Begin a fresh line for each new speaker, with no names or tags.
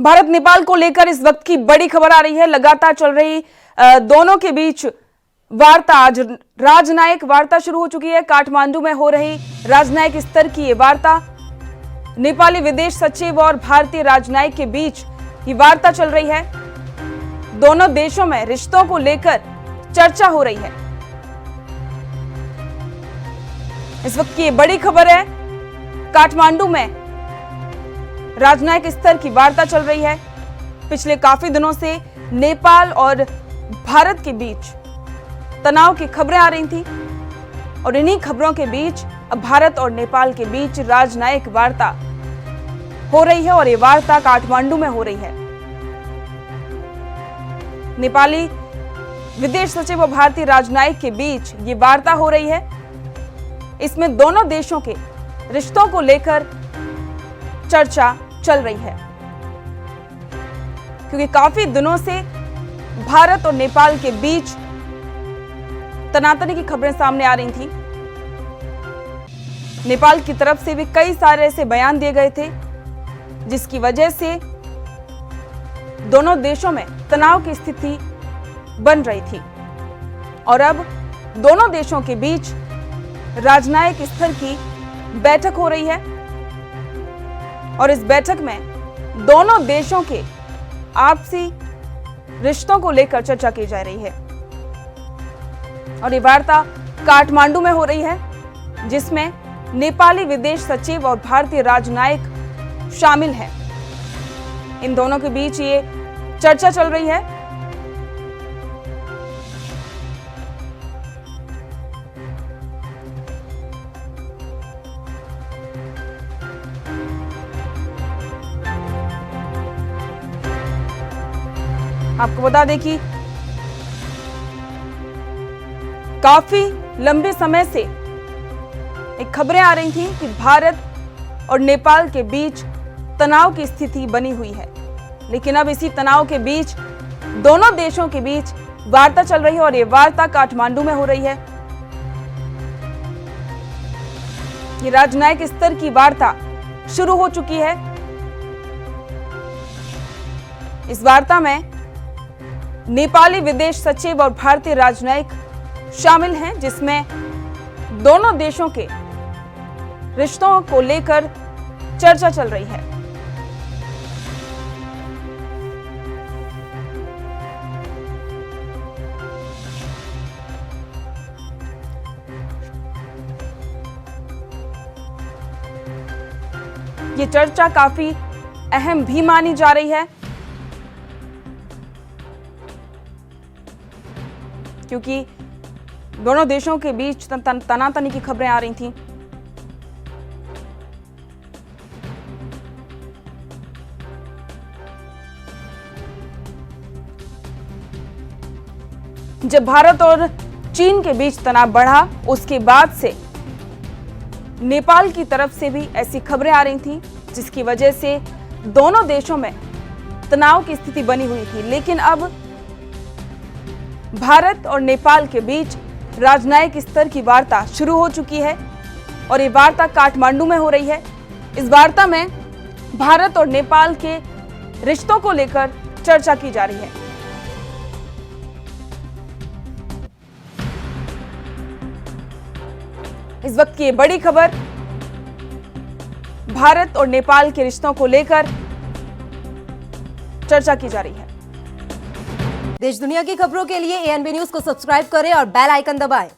भारत नेपाल को लेकर इस वक्त की बड़ी खबर आ रही है। लगातार चल रही दोनों के बीच वार्ता, आज राजनयिक वार्ता शुरू हो चुकी है। काठमांडू में हो रही राजनयिक स्तर की ये वार्ता, नेपाली विदेश सचिव और भारतीय राजनयिक के बीच ये वार्ता चल रही है। दोनों देशों में रिश्तों को लेकर चर्चा हो रही है। इस वक्त की ये बड़ी खबर है, काठमांडू में राजनयिक स्तर की वार्ता चल रही है। पिछले काफी दिनों से नेपाल और भारत के बीच तनाव की खबरें आ रही थी और इन्हीं खबरों के बीच अब भारत और नेपाल के बीच राजनयिक वार्ता हो रही है और ये वार्ता काठमांडू में हो रही है। नेपाली विदेश सचिव और भारतीय राजनयिक के बीच ये वार्ता हो रही है। इसमें दोनों देशों के रिश्तों को लेकर चर्चा चल रही है, क्योंकि काफी दिनों से भारत और नेपाल के बीच तनातनी की खबरें सामने आ रही थी। नेपाल की तरफ से भी कई सारे ऐसे बयान दिए गए थे जिसकी वजह से दोनों देशों में तनाव की स्थिति बन रही थी और अब दोनों देशों के बीच राजनयिक स्तर की बैठक हो रही है और इस बैठक में दोनों देशों के आपसी रिश्तों को लेकर चर्चा की जा रही है और ये वार्ता काठमांडू में हो रही है, जिसमें नेपाली विदेश सचिव और भारतीय राजनयिक शामिल हैं। इन दोनों के बीच ये चर्चा चल रही है। आपको बता दें कि काफी लंबे समय से एक खबरें आ रही थी कि भारत और नेपाल के बीच तनाव की स्थिति बनी हुई है, लेकिन अब इसी तनाव के बीच दोनों देशों के बीच वार्ता चल रही है और ये वार्ता काठमांडू में हो रही है। ये राजनयिक स्तर की वार्ता शुरू हो चुकी है। इस वार्ता में नेपाली विदेश सचिव और भारतीय राजनयिक शामिल हैं, जिसमें दोनों देशों के रिश्तों को लेकर चर्चा चल रही है। ये चर्चा काफी अहम भी मानी जा रही है, क्योंकि दोनों देशों के बीच तनातनी की खबरें आ रही थीं। जब भारत और चीन के बीच तनाव बढ़ा, उसके बाद से नेपाल की तरफ से भी ऐसी खबरें आ रही थीं, जिसकी वजह से दोनों देशों में तनाव की स्थिति बनी हुई थी। लेकिन अब भारत और नेपाल के बीच राजनयिक स्तर की वार्ता शुरू हो चुकी है और ये वार्ता काठमांडू में हो रही है। इस वार्ता में भारत और नेपाल के रिश्तों को लेकर चर्चा की जा रही है। इस वक्त की ये बड़ी खबर, भारत और नेपाल के रिश्तों को लेकर चर्चा की जा रही है।
देश दुनिया की खबरों के लिए ANB न्यूज को सब्सक्राइब करें और बेल आइकन दबाएं।